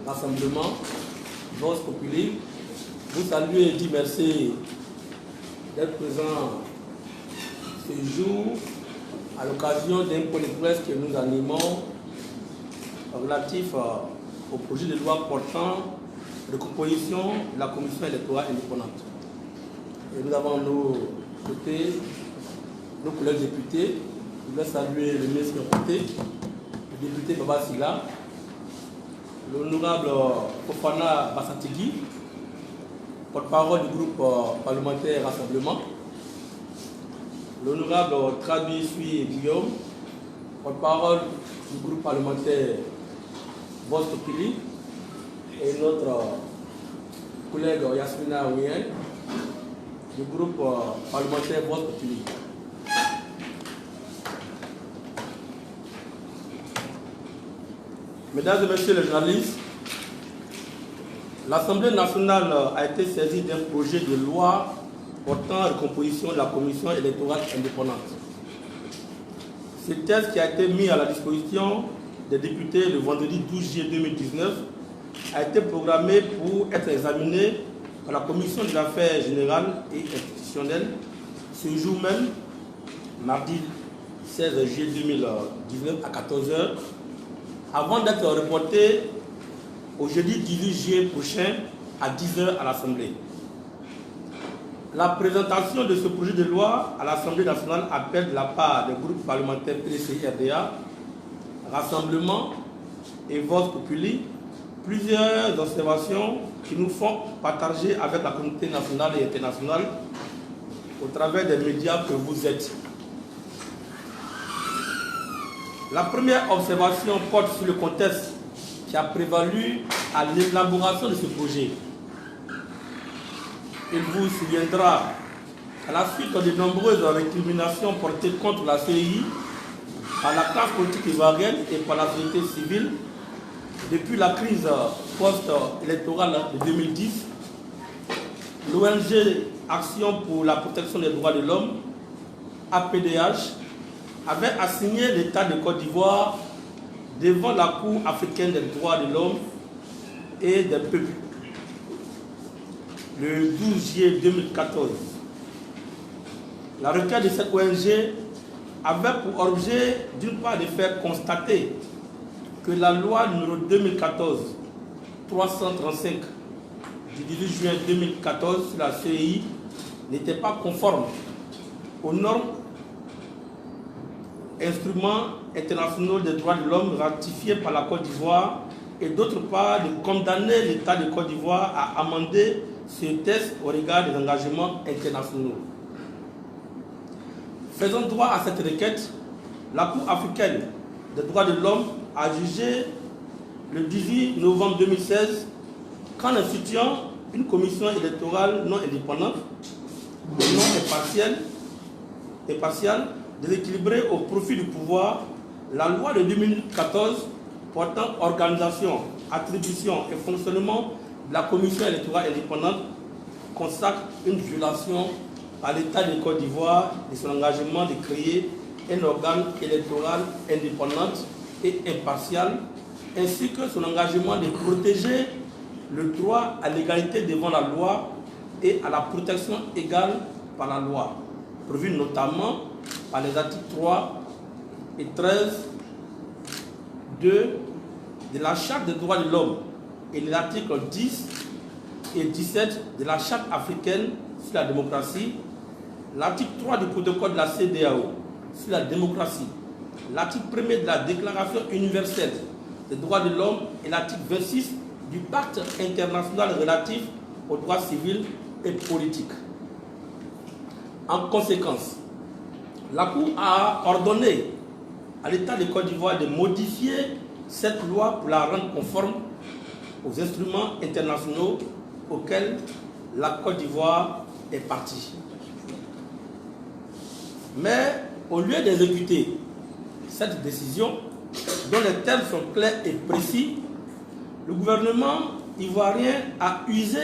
rassemblement, Vox Populi, vous saluer et dire merci d'être présent ce jour à l'occasion d'un point de presse que nous animons relatif au projet de loi portant de composition de la commission électorale indépendante. Et nous avons à nos côtés nos collègues députés. Je voulais saluer le ministre de côté, le député Baba Sila, l'honorable Fofana Bassatigui, porte-parole du groupe parlementaire Rassemblement, l'honorable Traduit Sui Guillaume, porte-parole du groupe parlementaire Vox Populi, et notre collègue Yasmina Ouyen du groupe parlementaire Vox Populi. Mesdames et messieurs les journalistes, l'Assemblée nationale a été saisie d'un projet de loi portant la composition de la commission électorale indépendante. Ce texte qui a été mis à la disposition des députés le vendredi 12 juillet 2019 a été programmé pour être examiné par la commission des affaires générales et institutionnelles ce jour même, mardi 16 juillet 2019 à 14 h, avant d'être reporté au jeudi 18 juillet prochain à 10 h à l'Assemblée. La présentation de ce projet de loi à l'Assemblée nationale appelle de la part des groupes parlementaires PDCI, RDA, Rassemblement et Vox Populi plusieurs observations qui nous font partager avec la communauté nationale et internationale au travers des médias que vous êtes. La première observation porte sur le contexte qui a prévalu à l'élaboration de ce projet. Il vous souviendra qu'à la suite de nombreuses récriminations portées contre la CEI par la classe politique ivoirienne et par la société civile, depuis la crise post-électorale de 2010, l'ONG Action pour la protection des droits de l'homme, APDH, avait assigné l'État de Côte d'Ivoire devant la Cour africaine des droits de l'homme et des peuples le 12 juillet 2014. La requête de cette ONG avait pour objet, d'une part, de faire constater que la loi numéro 2014-335 du 18 juin 2014 sur la CEI n'était pas conforme aux normes instruments internationaux des droits de l'homme ratifiés par la Côte d'Ivoire, et d'autre part de condamner l'État de Côte d'Ivoire à amender ce texte au regard des engagements internationaux. Faisant droit à cette requête, la Cour africaine des droits de l'homme a jugé le 18 novembre 2016 qu'en instituant une commission électorale non indépendante, non impartiale, déséquilibrée au profit du pouvoir, la loi de 2014 portant organisation, attribution et fonctionnement de la commission électorale indépendante consacre une violation par l'État de Côte d'Ivoire de son engagement de créer un organe électoral indépendant et impartial, ainsi que son engagement de protéger le droit à l'égalité devant la loi et à la protection égale par la loi, prévu notamment par les articles 3 et 13 de la Charte des droits de l'homme et les articles 10 et 17 de la Charte africaine sur la démocratie, l'article 3 du protocole de la CEDEAO sur la démocratie, l'article 1er de la Déclaration universelle des droits de l'homme et l'article 26 du pacte international relatif aux droits civils et politiques. En conséquence, la Cour a ordonné à l'État de Côte d'Ivoire de modifier cette loi pour la rendre conforme aux instruments internationaux auxquels la Côte d'Ivoire est partie. Mais au lieu d'exécuter cette décision, dont les termes sont clairs et précis, le gouvernement ivoirien a usé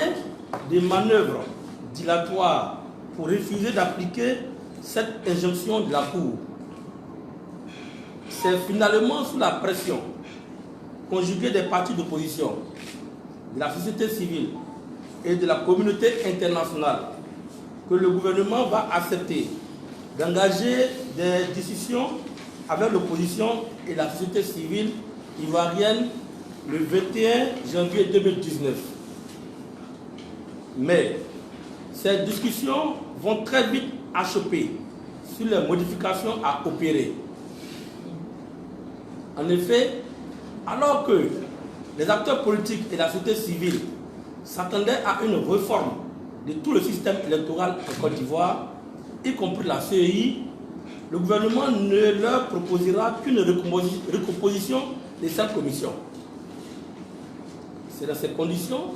des manœuvres dilatoires pour refuser d'appliquer cette injonction de la Cour. C'est finalement sous la pression conjuguée des partis d'opposition, de la société civile et de la communauté internationale que le gouvernement va accepter d'engager des discussions avec l'opposition et la société civile ivoirienne le 21 janvier 2019. Mais ces discussions vont très vite achoper sur les modifications à opérer. En effet, alors que les acteurs politiques et la société civile s'attendaient à une réforme de tout le système électoral en Côte d'Ivoire, y compris la CEI, le gouvernement ne leur proposera qu'une recomposition de cette commission. C'est dans ces conditions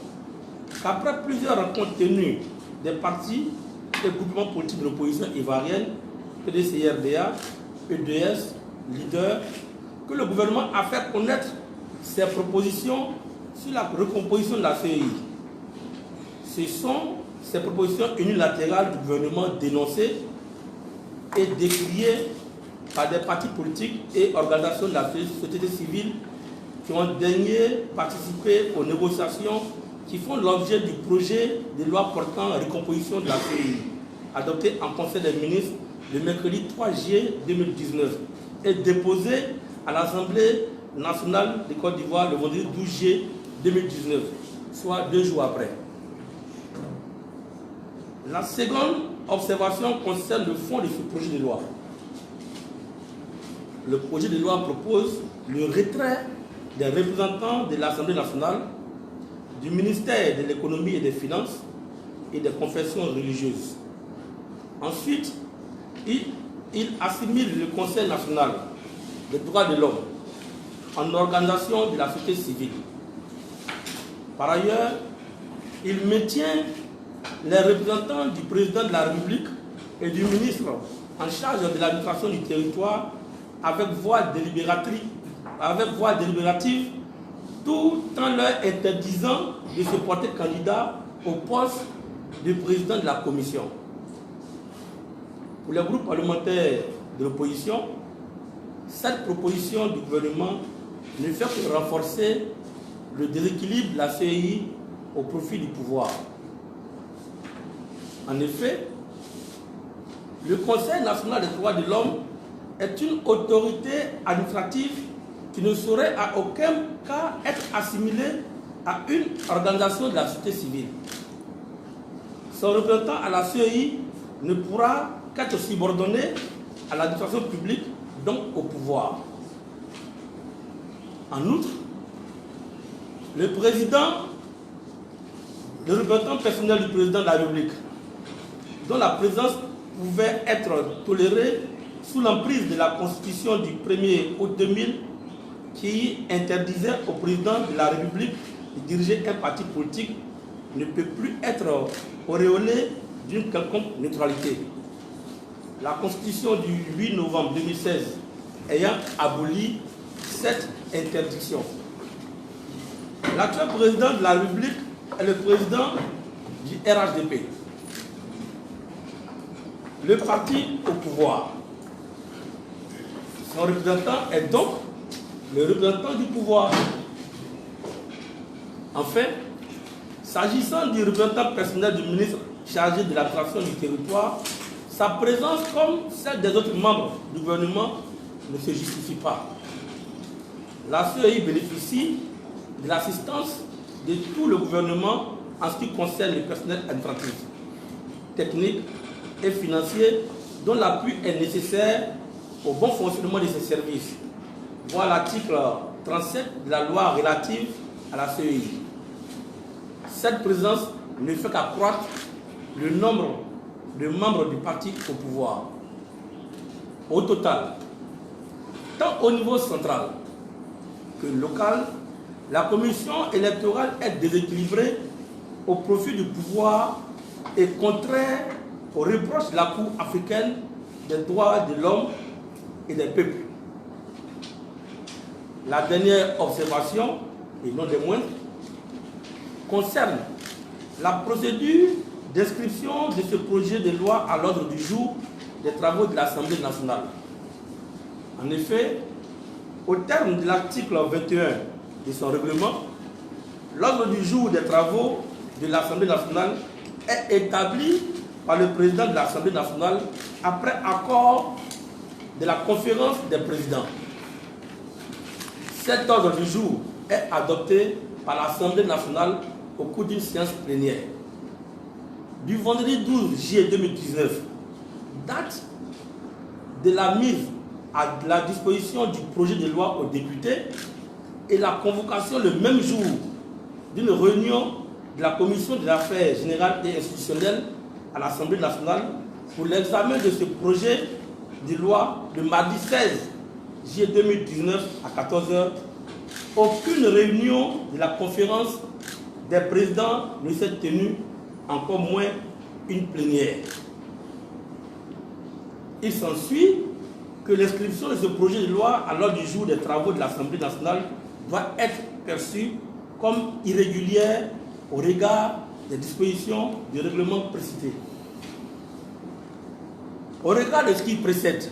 qu'après plusieurs rencontres tenues des partis et groupements politiques de l'opposition ivoirienne, PDCRDA, EDS, Leader, que le gouvernement a fait connaître ses propositions sur la recomposition de la CEI. Ce sont ces propositions unilatérales du gouvernement dénoncées et décriées par des partis politiques et organisations de la société civile qui ont daigné participer aux négociations qui font l'objet du projet de loi portant recomposition de la CEI, adopté en Conseil des ministres le mercredi 3 juillet 2019 et déposé à l'Assemblée nationale de Côte d'Ivoire le vendredi 12 juillet 2019, soit 2 jours après. La seconde observation concerne le fond de ce projet de loi. Le projet de loi propose le retrait des représentants de l'Assemblée nationale, du ministère de l'économie et des finances et des confessions religieuses. Ensuite, il assimile le Conseil national des droits de l'homme en organisation de la société civile. Par ailleurs, il maintient les représentants du président de la République et du ministre en charge de l'administration du territoire avec voix délibérative, tout en leur interdisant de se porter candidat au poste de président de la commission. Pour les groupes parlementaires de l'opposition, cette proposition du gouvernement ne fait que renforcer le déséquilibre de la CEI au profit du pouvoir. En effet, le Conseil national des droits de l'homme est une autorité administrative qui ne saurait à aucun cas être assimilée à une organisation de la société civile. Son représentant à la CEI ne pourra qu'être subordonné à l'administration publique, donc au pouvoir. En outre, le représentant personnel du président de la République, dont la présence pouvait être tolérée sous l'emprise de la Constitution du 1er août 2000, qui interdisait au président de la République de diriger un parti politique, ne peut plus être auréolé d'une quelconque neutralité. La Constitution du 8 novembre 2016 ayant aboli cette interdiction. L'actuel président de la République est le président du RHDP, le parti au pouvoir. Son représentant est donc le représentant du pouvoir. Enfin, s'agissant du représentant personnel du ministre chargé de l'administration du territoire, sa présence, comme celle des autres membres du gouvernement, ne se justifie pas. La CEI bénéficie de l'assistance de tout le gouvernement en ce qui concerne le personnel administratif, technique et financier dont l'appui est nécessaire au bon fonctionnement de ces services. Voilà l'article 37 de la loi relative à la CEI. Cette présence ne fait qu'accroître le nombre de membres du parti au pouvoir. Au total, tant au niveau central que local, la commission électorale est déséquilibrée au profit du pouvoir et contraire aux reproches de la Cour africaine des droits de l'homme et des peuples. La dernière observation, et non des moindres, concerne la procédure d'inscription de ce projet de loi à l'ordre du jour des travaux de l'Assemblée nationale. En effet, au terme de l'article 21 de son règlement, l'ordre du jour des travaux de l'Assemblée nationale est établi par le président de l'Assemblée nationale après accord de la conférence des présidents. Cet ordre du jour est adopté par l'Assemblée nationale au cours d'une séance plénière. Du vendredi 12 juillet 2019, date de la mise à la disposition du projet de loi aux députés et la convocation le même jour d'une réunion de la Commission des affaires générales et institutionnelles à l'Assemblée nationale pour l'examen de ce projet de loi le mardi 16 juillet 2019 à 14 h. Aucune réunion de la conférence des présidents ne s'est tenue, encore moins une plénière. Il s'ensuit que l'inscription de ce projet de loi à l'ordre du jour des travaux de l'Assemblée nationale doit être perçue comme irrégulière au regard des dispositions du règlement précité. Au regard de ce qui précède,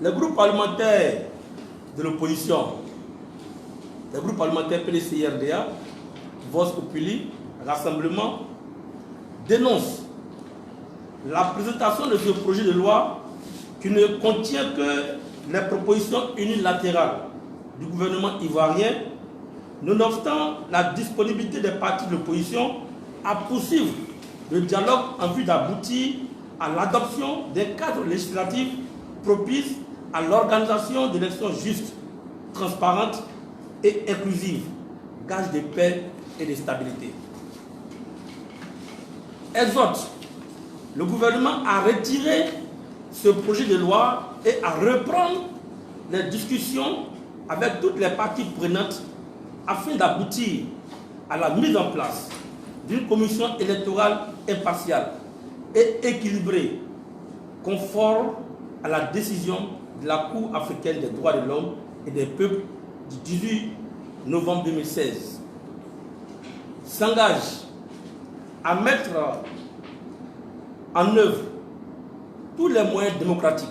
les groupes parlementaires de l'opposition, les groupes parlementaires PDC-RDA, Vox Populi, Rassemblement, dénoncent la présentation de ce projet de loi qui ne contient que les propositions unilatérales du gouvernement ivoirien, nonobstant la disponibilité des partis de l'opposition à poursuivre le dialogue en vue d'aboutir à l'adoption des cadres législatifs propices à l'organisation d'élections justes, transparentes et inclusives, gage de paix et de stabilité. Exhorte le gouvernement à retirer ce projet de loi et à reprendre les discussions avec toutes les parties prenantes afin d'aboutir à la mise en place d'une commission électorale impartiale et équilibrée, conforme à la décision de la Cour africaine des droits de l'homme et des peuples du 18 novembre 2016. S'engage à mettre en œuvre tous les moyens démocratiques,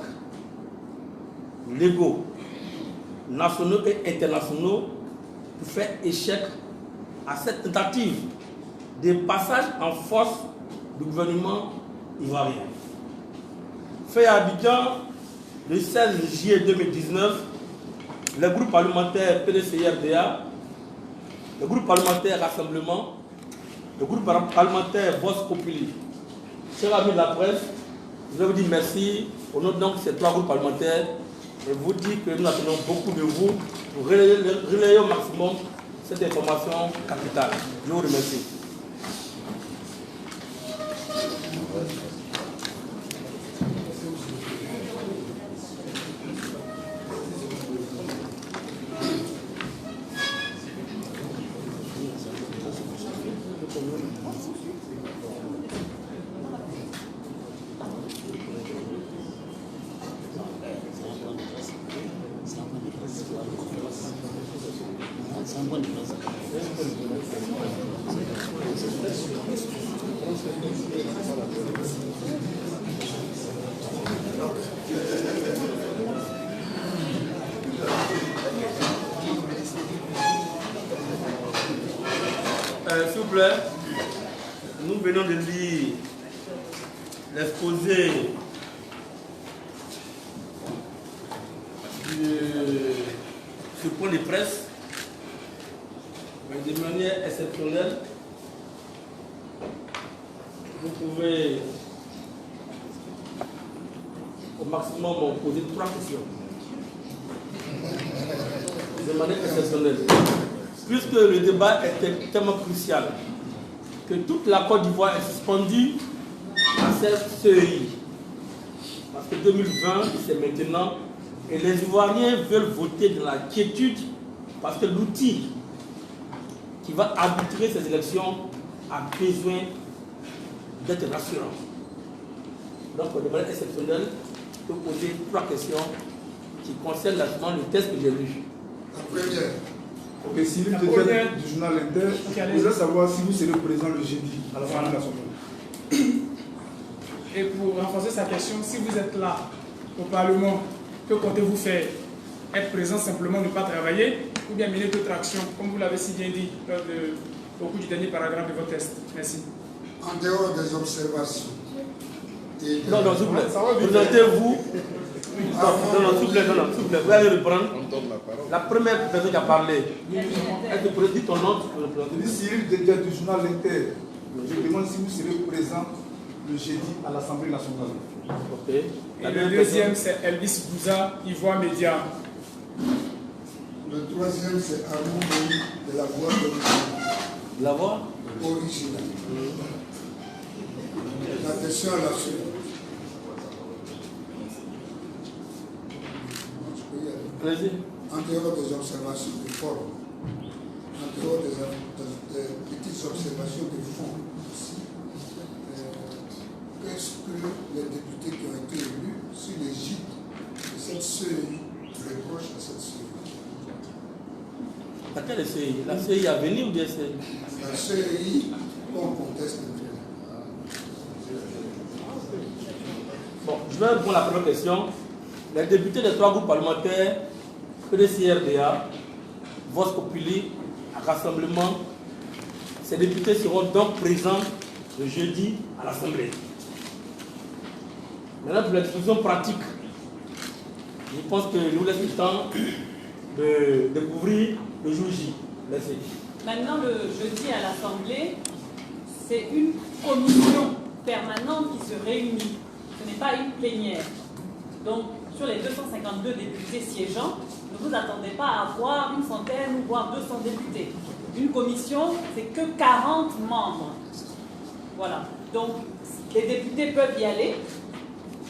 légaux, nationaux et internationaux pour faire échec à cette tentative de passage en force du gouvernement ivoirien. Fait à Abidjan le 16 juillet 2019, le groupe parlementaire PDC-RDA, le groupe parlementaire Rassemblement, le groupe parlementaire Vox Populi. Chers amis de la presse, je vais vous dire merci au nom de ces trois groupes parlementaires et vous dire que nous attendons beaucoup de vous pour relayer au maximum cette information capitale. Je vous remercie. S'il vous plaît, nous venons de lire l'exposé du point de presse, mais de manière exceptionnelle. Vous pouvez au maximum poser 3 questions de manière exceptionnelle. Puisque le débat était tellement crucial que toute la Côte d'Ivoire est suspendue à cette CEI. Parce que 2020, c'est maintenant, et les Ivoiriens veulent voter dans la quiétude parce que l'outil qui va arbitrer ces élections a besoin d'être rassurant. Donc, de manière exceptionnelle, je peux poser 3 questions qui concernent largement le texte que j'ai lu. La première. Ok, Cyril du journal Inter, je voudrais savoir si vous serez présent le jeudi à la fin de la semaine. Et pour renforcer sa question, si vous êtes là au Parlement, que comptez-vous faire? Être présent simplement, ne pas travailler, ou bien mener d'autres actions, comme vous l'avez si bien dit au cours du dernier paragraphe de votre test. Merci. En dehors des observations. Non, s'il vous plaît. Présentez-vous. Non, s'il vous plaît, vous allez reprendre. La première personne qui a parlé, elle te dit ton nom. Je dis Cyril Dédia du journal L'Inter. Je demande si vous serez présent le jeudi à l'Assemblée nationale. Ok. Et le deuxième, c'est Elvis Bouza, Ivoire Média. Le troisième, c'est Arnaud Moïse de la voix originale. La voix originale. La question à la suite. En dehors des observations de forme, en dehors des petites observations de fond, qu'est-ce que les députés qui ont été élus sur l'égide de cette CEI reprochent à cette CEI? Laquelle CEI? La CEI à venir ou bien CEI? La CEI qu'on conteste. Bon, je vais répondre à la première question. Les députés des 3 groupes parlementaires, PDC-RDA, Vox Populi, Rassemblement, ces députés seront donc présents le jeudi à l'Assemblée. Maintenant, pour la discussion pratique, je pense que nous laissons le temps de découvrir le jour J. Merci. Maintenant, le jeudi à l'Assemblée, c'est une commission permanente qui se réunit. Ce n'est pas une plénière. Donc, sur les 252 députés siégeants, ne vous attendez pas à avoir une centaine ou voire 200 députés. Une commission, c'est que 40 membres. Voilà. Donc, les députés peuvent y aller.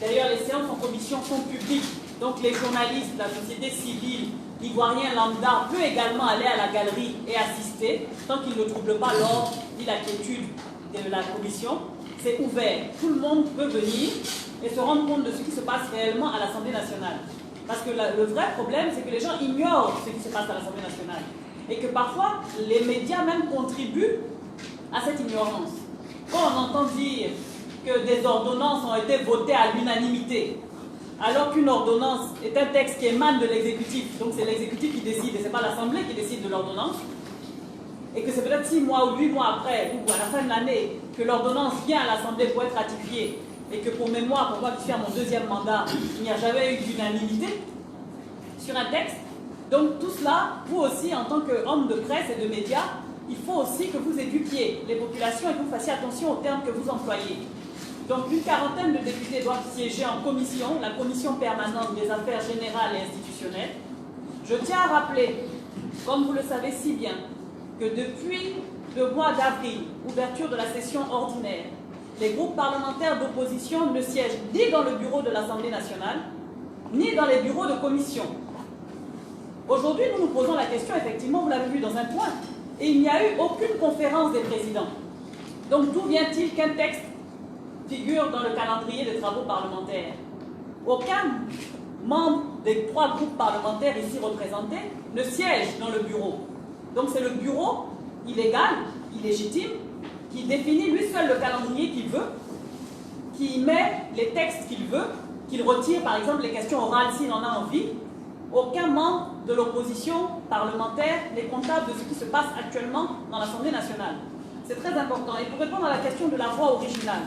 D'ailleurs, les séances en commission sont publiques. Donc, les journalistes, la société civile, l'ivoirien lambda peut également aller à la galerie et assister, tant qu'il ne trouble pas l'ordre ni la quiétude de la commission. C'est ouvert. Tout le monde peut venir et se rendre compte de ce qui se passe réellement à l'Assemblée nationale. Parce que le vrai problème, c'est que les gens ignorent ce qui se passe à l'Assemblée nationale. Et que parfois, les médias même contribuent à cette ignorance. Quand on entend dire que des ordonnances ont été votées à l'unanimité, alors qu'une ordonnance est un texte qui émane de l'exécutif, donc c'est l'exécutif qui décide, et ce n'est pas l'Assemblée qui décide de l'ordonnance, et que c'est peut-être 6 mois ou 8 mois après, ou à la fin de l'année, que l'ordonnance vient à l'Assemblée pour être ratifiée, et que pour mémoire, pour moi qui suis à mon 2e mandat, il n'y a jamais eu d'unanimité sur un texte. Donc tout cela, vous aussi, en tant qu'homme de presse et de médias, il faut aussi que vous éduquiez les populations et que vous fassiez attention aux termes que vous employez. Donc une quarantaine de députés doivent siéger en commission, la commission permanente des affaires générales et institutionnelles. Je tiens à rappeler, comme vous le savez si bien, que depuis le mois d'avril, ouverture de la session ordinaire, les groupes parlementaires d'opposition ne siègent ni dans le bureau de l'Assemblée nationale, ni dans les bureaux de commission. Aujourd'hui, nous nous posons la question, effectivement, vous l'avez vu dans un point, et il n'y a eu aucune conférence des présidents. Donc d'où vient-il qu'un texte figure dans le calendrier des travaux parlementaires? Aucun membre des 3 groupes parlementaires ici représentés ne siège dans le bureau. Donc c'est le bureau illégal, illégitime, qui définit lui seul le calendrier qu'il veut, qui met les textes qu'il veut, qu'il retire par exemple les questions orales s'il en a envie. Aucun membre de l'opposition parlementaire n'est comptable de ce qui se passe actuellement dans l'Assemblée nationale. C'est très important. Et pour répondre à la question de la voix originale,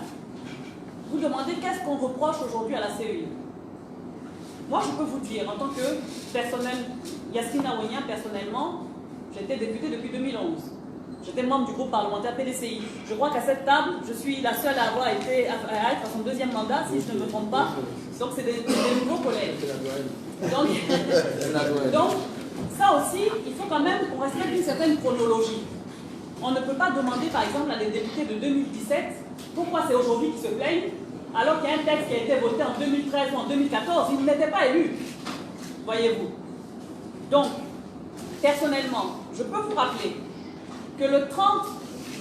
vous demandez qu'est-ce qu'on reproche aujourd'hui à la CEI. Moi, je peux vous dire, en tant que Yasmine Aouenia, personnellement, j'étais députée depuis 2011. J'étais membre du groupe parlementaire PDCI. Je crois qu'à cette table, je suis la seule à avoir été à être à son 2e mandat, si je ne me trompe pas. Donc, c'est des nouveaux collègues. Donc, ça aussi, il faut quand même qu'on respecte une certaine chronologie. On ne peut pas demander, par exemple, à des députés de 2017 pourquoi c'est aujourd'hui qu'ils se plaignent, alors qu'il y a un texte qui a été voté en 2013 ou en 2014, ils n'étaient pas élus. Voyez-vous. Donc, personnellement, je peux vous rappeler que le 30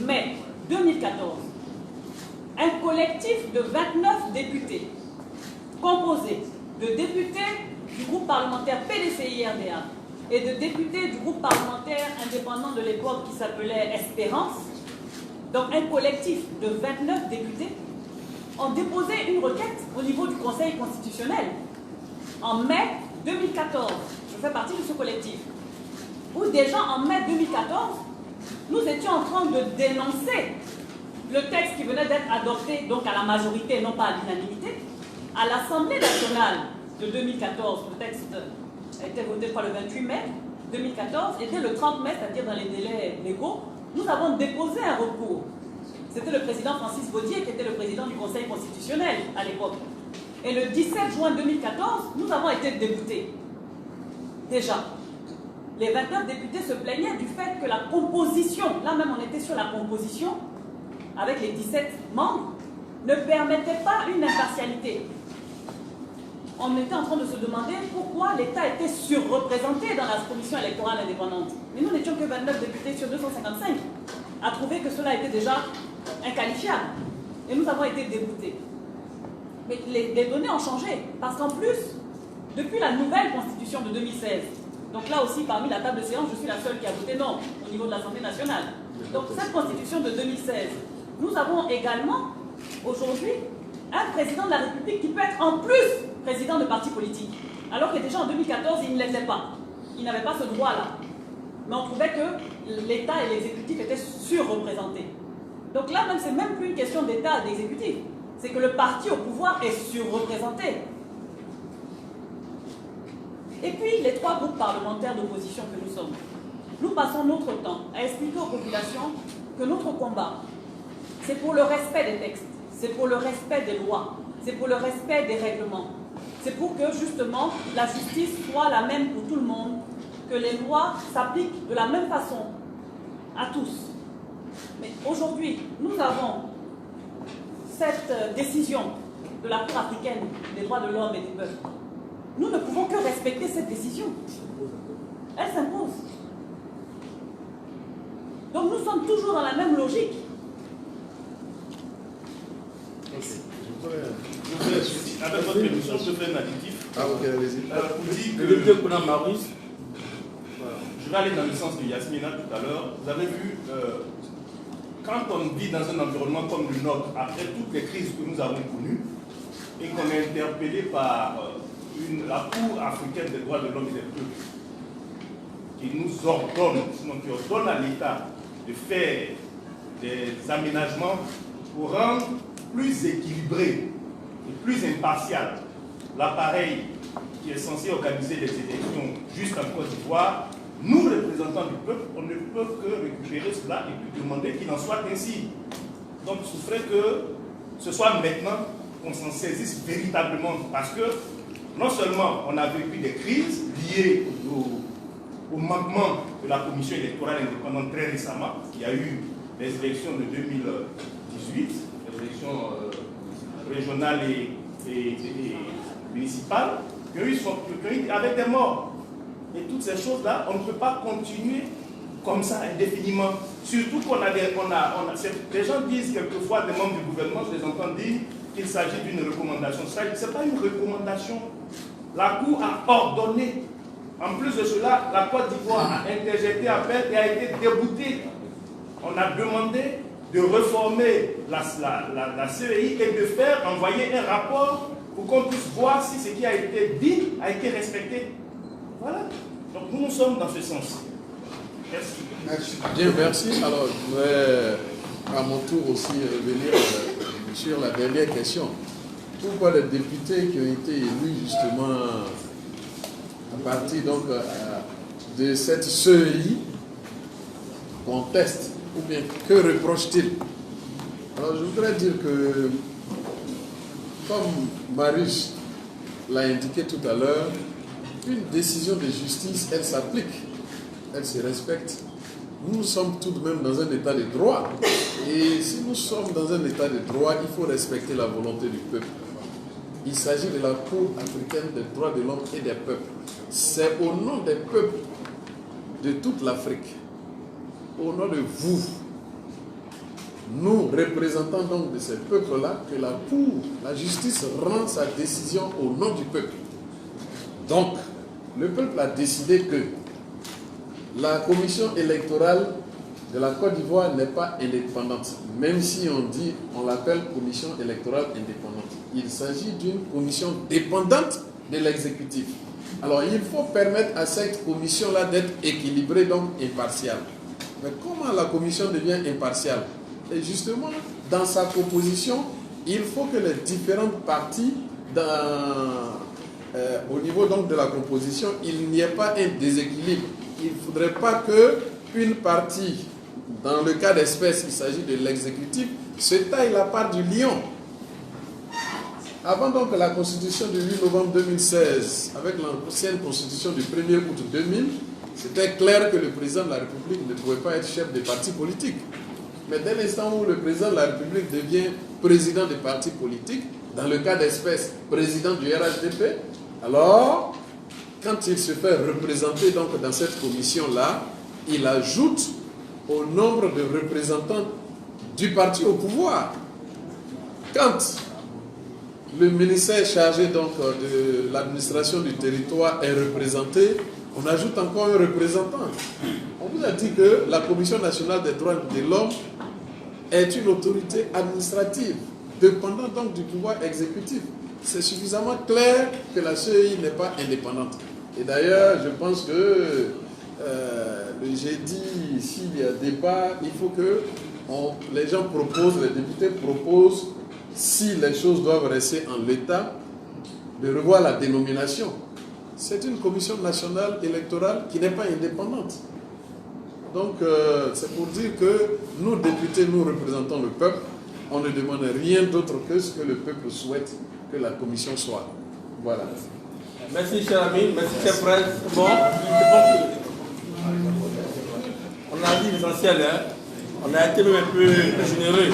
mai 2014, un collectif de 29 députés, composé de députés du groupe parlementaire PDCI-RDA et de députés du groupe parlementaire indépendant de l'époque qui s'appelait Espérance, donc un collectif de 29 députés, ont déposé une requête au niveau du Conseil constitutionnel en mai 2014. Je fais partie de ce collectif. où déjà en mai 2014, nous étions en train de dénoncer le texte qui venait d'être adopté, donc à la majorité, non pas à l'unanimité, à l'Assemblée nationale de 2014. Le texte a été voté le 28 mai 2014, et dès le 30 mai, c'est-à-dire dans les délais légaux, nous avons déposé un recours. C'était le président Francis Baudier qui était le président du Conseil constitutionnel à l'époque. Et le 17 juin 2014, nous avons été déboutés. Déjà, les 29 députés se plaignaient du fait que la composition, là même on était sur la composition, avec les 17 membres, ne permettait pas une impartialité. On était en train de se demander pourquoi l'État était surreprésenté dans la commission électorale indépendante. Mais nous n'étions que 29 députés sur 255 à trouver que cela était déjà inqualifiable. Et nous avons été déboutés. Mais les données ont changé, parce qu'en plus, depuis la nouvelle constitution de 2016, donc là aussi, parmi la table de séance, je suis la seule qui a voté non au niveau de l'Assemblée nationale. Donc cette constitution de 2016, nous avons également, aujourd'hui, un président de la République qui peut être en plus président de parti politique. Alors que déjà en 2014, il ne l'était pas. Il n'avait pas ce droit-là. Mais on trouvait que l'État et l'exécutif étaient surreprésentés. Donc là, même, c'est même plus une question d'État et d'exécutif. C'est que le parti au pouvoir est surreprésenté. Et puis, les trois groupes parlementaires d'opposition que nous sommes, nous passons notre temps à expliquer aux populations que notre combat, c'est pour le respect des textes, c'est pour le respect des lois, c'est pour le respect des règlements. C'est pour que, justement, la justice soit la même pour tout le monde, que les lois s'appliquent de la même façon à tous. Mais aujourd'hui, nous avons cette décision de la Cour africaine des droits de l'homme et des peuples. Nous ne pouvons que respecter cette décision. Elle s'impose. Donc nous sommes toujours dans la même logique. Avec votre permission, je fais un additif. Ah, ok, allez-y. Pour dire que je vais aller dans le sens de Yasmina tout à l'heure. Vous avez vu, quand on vit dans un environnement comme le nôtre, après toutes les crises que nous avons connues, et qu'on est interpellé par la Cour africaine des droits de l'homme et des peuples, qui nous ordonne, sinon qui ordonne à l'État de faire des aménagements pour rendre plus équilibré et plus impartial l'appareil qui est censé organiser les élections juste en Côte d'Ivoire, nous, représentants du peuple, on ne peut que récupérer cela et puis demander qu'il en soit ainsi. Donc, il faudrait que ce soit maintenant qu'on s'en saisisse véritablement, parce que non seulement on a vécu des crises liées au manquement de la commission électorale indépendante très récemment, il y a eu les élections de 2018, les élections régionales et municipales, qui ont eu avec des morts. Et toutes ces choses-là, on ne peut pas continuer comme ça indéfiniment. Surtout qu'on a les gens disent quelquefois, des membres du gouvernement, je les entends dire qu'il s'agit d'une recommandation. Ce n'est pas une recommandation. La Cour a ordonné. En plus de cela, la Côte d'Ivoire a interjeté appel et a été déboutée. On a demandé de reformer la CEI et de faire envoyer un rapport pour qu'on puisse voir si ce qui a été dit a été respecté. Voilà. Donc nous sommes dans ce sens. Merci. Merci. Bien, merci. Alors, je vais à mon tour aussi revenir sur la dernière question. Pourquoi les députés qui ont été élus justement à partir donc de cette CEI contestent, ou bien que reprochent-ils? Alors je voudrais dire que, comme Marius l'a indiqué tout à l'heure, une décision de justice, elle s'applique, elle se respecte. Nous sommes tout de même dans un état de droit. Et si nous sommes dans un état de droit, il faut respecter la volonté du peuple. Il s'agit de la Cour africaine des droits de l'homme et des peuples. C'est au nom des peuples de toute l'Afrique, au nom de vous, nous représentants donc de ces peuples-là, que la Cour, la justice rend sa décision au nom du peuple. Donc, le peuple a décidé que la commission électorale de la Côte d'Ivoire n'est pas indépendante, même si on l'appelle commission électorale indépendante. Il s'agit d'une commission dépendante de l'exécutif. Alors il faut permettre à cette commission-là d'être équilibrée, donc impartiale. Mais comment la commission devient impartiale? Et justement, dans sa proposition, il faut que les différentes parties, au niveau donc de la composition, il n'y ait pas un déséquilibre. Il ne faudrait pas qu'une partie, dans le cas d'espèce, il s'agit de l'exécutif, se taille la part du lion. Avant donc la constitution du 8 novembre 2016, avec l'ancienne constitution du 1er août 2000, c'était clair que le président de la République ne pouvait pas être chef des partis politiques. Mais dès l'instant où le président de la République devient président des partis politiques, dans le cas d'espèce, président du RHDP, alors, quand il se fait représenter donc dans cette commission-là, il ajoute au nombre de représentants du parti au pouvoir. Quand le ministère chargé donc de l'administration du territoire est représenté, on ajoute encore un représentant. On vous a dit que la Commission nationale des droits de l'homme est une autorité administrative, dépendant donc du pouvoir exécutif. C'est suffisamment clair que la CEI n'est pas indépendante. Et d'ailleurs, je pense que le jeudi, s'il y a débat, il faut que les gens proposent, les députés proposent, si les choses doivent rester en l'état, de revoir la dénomination. C'est une commission nationale électorale qui n'est pas indépendante. Donc, c'est pour dire que nous, députés, nous représentons le peuple. On ne demande rien d'autre que ce que le peuple souhaite que la commission soit. Voilà. Merci, cher ami. Merci, cher frère. Bon, on a dit l'essentiel. Hein? On a été même un peu généreux.